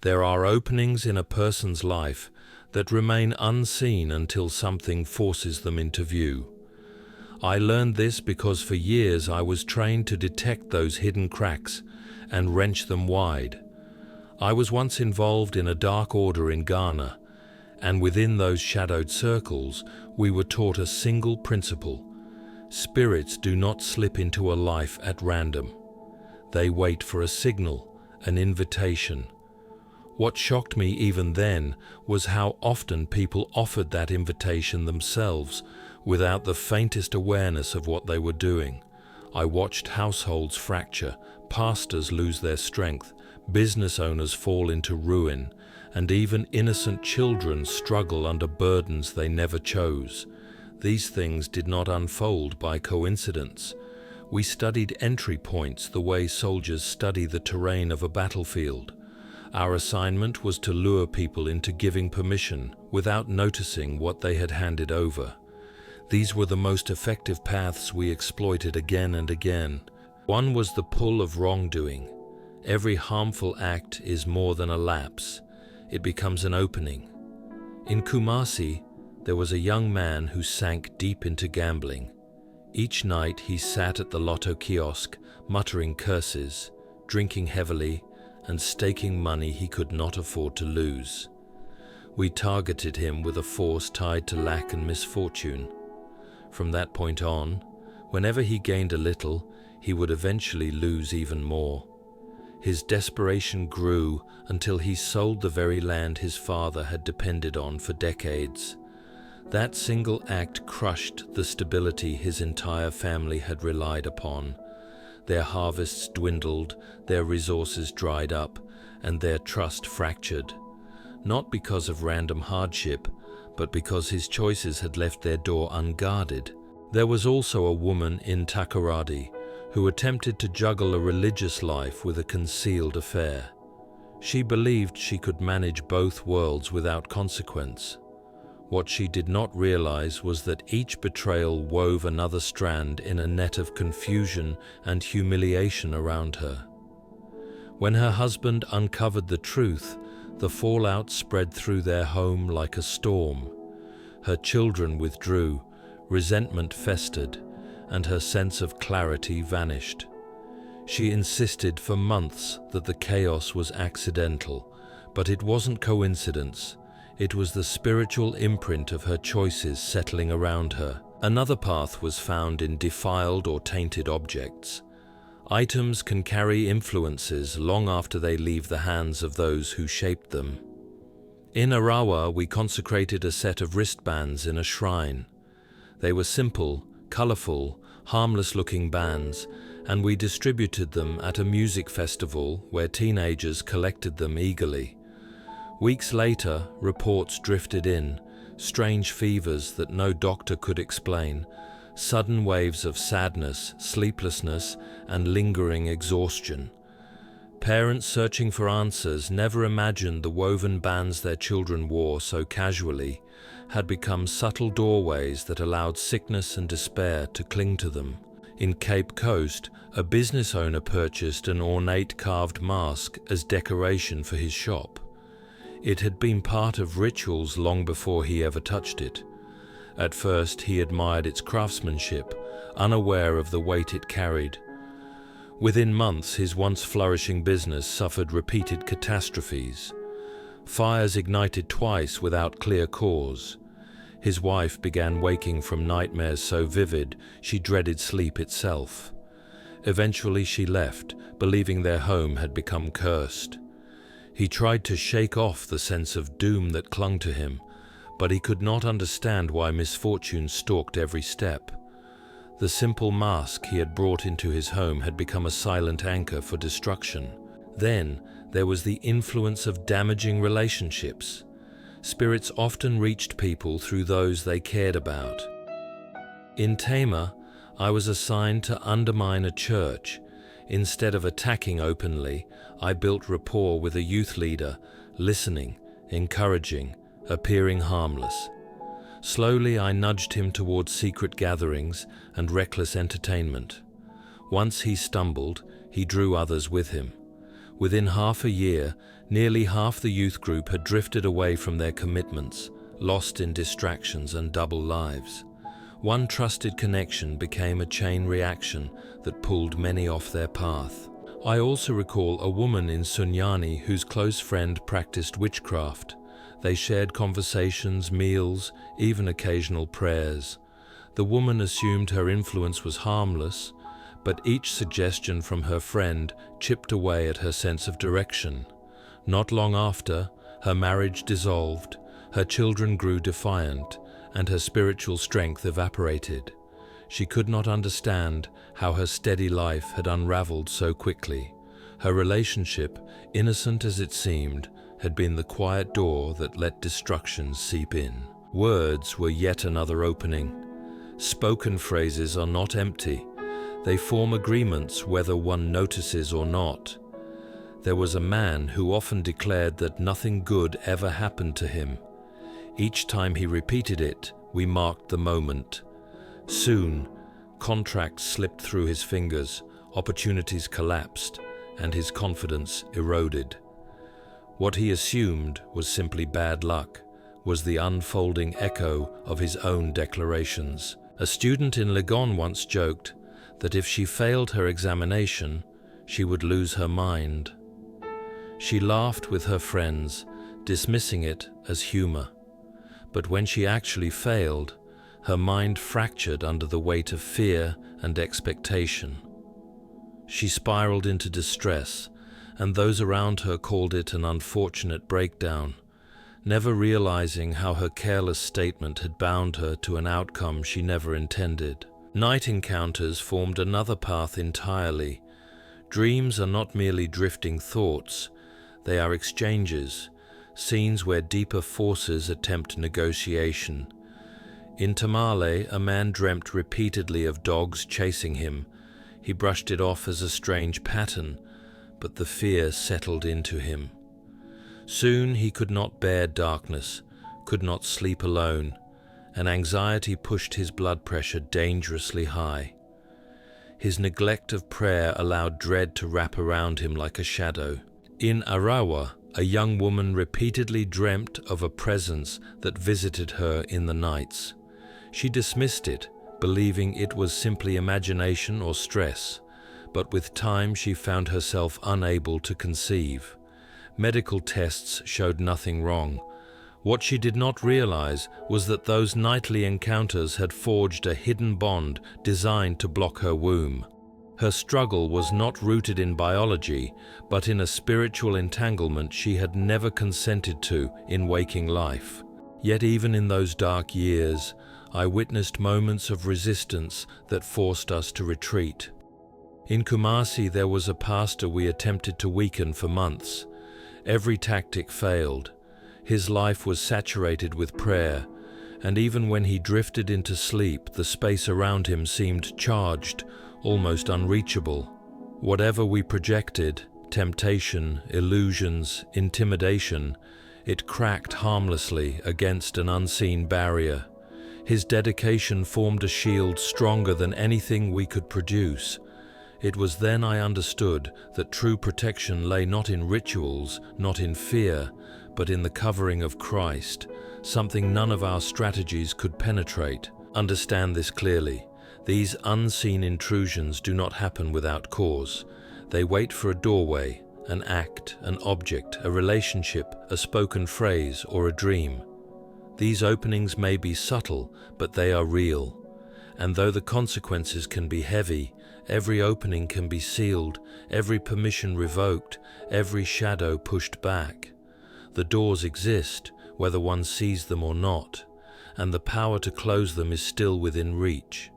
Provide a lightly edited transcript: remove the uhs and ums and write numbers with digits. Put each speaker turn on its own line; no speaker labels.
There are openings in a person's life that remain unseen until something forces them into view. I learned this because for years I was trained to detect those hidden cracks and wrench them wide. I was once involved in a dark order in Ghana, and within those shadowed circles, we were taught a single principle: spirits do not slip into a life at random. They wait for a signal, an invitation. What shocked me even then was how often people offered that invitation themselves without the faintest awareness of what they were doing. I watched households fracture, pastors lose their strength, business owners fall into ruin, and even innocent children struggle under burdens they never chose. These things did not unfold by coincidence. We studied entry points the way soldiers study the terrain of a battlefield. Our assignment was to lure people into giving permission without noticing what they had handed over. These were the most effective paths we exploited again and again. One was the pull of wrongdoing. Every harmful act is more than a lapse. It becomes an opening. In Kumasi, there was a young man who sank deep into gambling. Each night he sat at the lotto kiosk, muttering curses, drinking heavily, and staking money he could not afford to lose. We targeted him with a force tied to lack and misfortune. From that point on, whenever he gained a little, he would eventually lose even more. His desperation grew until he sold the very land his father had depended on for decades. That single act crushed the stability his entire family had relied upon. Their harvests dwindled, their resources dried up, and their trust fractured. Not because of random hardship, but because his choices had left their door unguarded. There was also a woman in Takoradi who attempted to juggle a religious life with a concealed affair. She believed she could manage both worlds without consequence. What she did not realize was that each betrayal wove another strand in a net of confusion and humiliation around her. When her husband uncovered the truth, the fallout spread through their home like a storm. Her children withdrew, resentment festered, and her sense of clarity vanished. She insisted for months that the chaos was accidental, but it wasn't coincidence. It was the spiritual imprint of her choices settling around her. Another path was found in defiled or tainted objects. Items can carry influences long after they leave the hands of those who shaped them. In Arawa, we consecrated a set of wristbands in a shrine. They were simple, colorful, harmless-looking bands, and we distributed them at a music festival where teenagers collected them eagerly. Weeks later, reports drifted in, strange fevers that no doctor could explain, sudden waves of sadness, sleeplessness, and lingering exhaustion. Parents searching for answers never imagined the woven bands their children wore so casually had become subtle doorways that allowed sickness and despair to cling to them. In Cape Coast, a business owner purchased an ornate carved mask as decoration for his shop. It had been part of rituals long before he ever touched it. At first, he admired its craftsmanship, unaware of the weight it carried. Within months, his once flourishing business suffered repeated catastrophes. Fires ignited twice without clear cause. His wife began waking from nightmares so vivid she dreaded sleep itself. Eventually, she left, believing their home had become cursed. He tried to shake off the sense of doom that clung to him, but he could not understand why misfortune stalked every step. The simple mask he had brought into his home had become a silent anchor for destruction. Then there was the influence of damaging relationships. Spirits often reached people through those they cared about. In Tema, I was assigned to undermine a church. Instead of attacking openly, I built rapport with a youth leader, listening, encouraging, appearing harmless. Slowly, I nudged him towards secret gatherings and reckless entertainment. Once he stumbled, he drew others with him. Within half a year, nearly half the youth group had drifted away from their commitments, lost in distractions and double lives. One trusted connection became a chain reaction that pulled many off their path. I also recall a woman in Sunyani whose close friend practiced witchcraft. They shared conversations, meals, even occasional prayers. The woman assumed her influence was harmless, but each suggestion from her friend chipped away at her sense of direction. Not long after, her marriage dissolved, her children grew defiant, and her spiritual strength evaporated. She could not understand how her steady life had unraveled so quickly. Her relationship, innocent as it seemed, had been the quiet door that let destruction seep in. Words were yet another opening. Spoken phrases are not empty. They form agreements whether one notices or not. There was a man who often declared that nothing good ever happened to him. Each time he repeated it, we marked the moment. Soon, contracts slipped through his fingers, opportunities collapsed, and his confidence eroded. What he assumed was simply bad luck, was the unfolding echo of his own declarations. A student in Legon once joked that if she failed her examination, she would lose her mind. She laughed with her friends, dismissing it as humor. But when she actually failed, her mind fractured under the weight of fear and expectation. She spiraled into distress, and those around her called it an unfortunate breakdown, never realizing how her careless statement had bound her to an outcome she never intended. Night encounters formed another path entirely. Dreams are not merely drifting thoughts, they are exchanges, scenes where deeper forces attempt negotiation. In Tamale, a man dreamt repeatedly of dogs chasing him. He brushed it off as a strange pattern, but the fear settled into him. Soon he could not bear darkness, could not sleep alone, and anxiety pushed his blood pressure dangerously high. His neglect of prayer allowed dread to wrap around him like a shadow. In Arawa, a young woman repeatedly dreamt of a presence that visited her in the nights. She dismissed it, believing it was simply imagination or stress, but with time she found herself unable to conceive. Medical tests showed nothing wrong. What she did not realize was that those nightly encounters had forged a hidden bond designed to block her womb. Her struggle was not rooted in biology, but in a spiritual entanglement she had never consented to in waking life. Yet even in those dark years, I witnessed moments of resistance that forced us to retreat. In Kumasi, there was a pastor we attempted to weaken for months. Every tactic failed. His life was saturated with prayer, and even when he drifted into sleep, the space around him seemed charged, almost unreachable. Whatever we projected, temptation, illusions, intimidation, it cracked harmlessly against an unseen barrier. His dedication formed a shield stronger than anything we could produce. It was then I understood that true protection lay not in rituals, not in fear, but in the covering of Christ, something none of our strategies could penetrate. Understand this clearly. These unseen intrusions do not happen without cause. They wait for a doorway, an act, an object, a relationship, a spoken phrase, or a dream. These openings may be subtle, but they are real. And though the consequences can be heavy, every opening can be sealed, every permission revoked, every shadow pushed back. The doors exist, whether one sees them or not, and the power to close them is still within reach.